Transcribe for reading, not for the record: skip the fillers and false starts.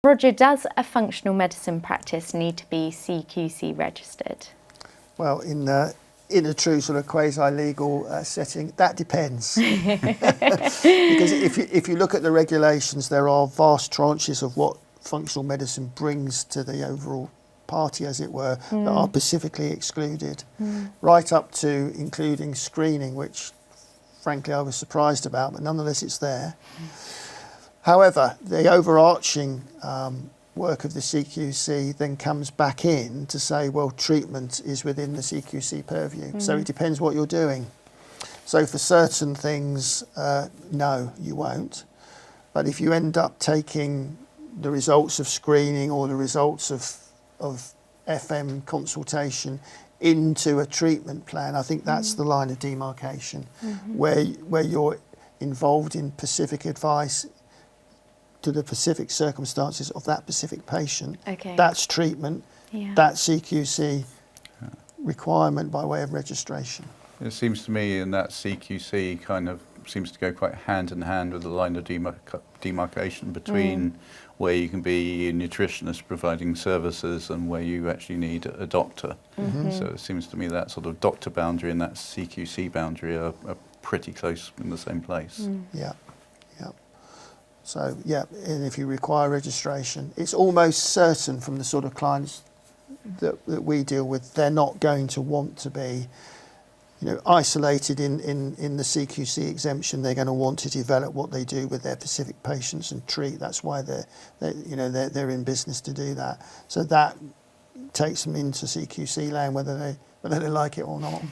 Roger, does a functional medicine practice need to be CQC registered? Well, in a true sort of quasi-legal setting, that depends. Because if you look at the regulations, there are vast tranches of what functional medicine brings to the overall party, as it were, that are specifically excluded, right up to including screening, which frankly I was surprised about, but nonetheless it's there. However, the overarching work of the CQC then comes back in to say, well, treatment is within the CQC purview. So it depends what you're doing. So for certain things, no, you won't. But if you end up taking the results of screening or the results of FM consultation into a treatment plan, I think that's the line of demarcation, where you're involved in specific advice to the specific circumstances of that specific patient. Okay. That's treatment, that's CQC requirement by way of registration. It seems to me, and that CQC kind of seems to go quite hand in hand with the line of demarcation between where you can be a nutritionist providing services and where you actually need a doctor. So it seems to me that sort of doctor boundary and that CQC boundary are pretty close in the same place. Yeah. So, and if you require registration, it's almost certain from the sort of clients that we deal with, they're not going to want to be, isolated in the CQC exemption. They're going to want to develop what they do with their specific patients and treat. That's why they're in business to do that. So that takes them into CQC land, whether they like it or not.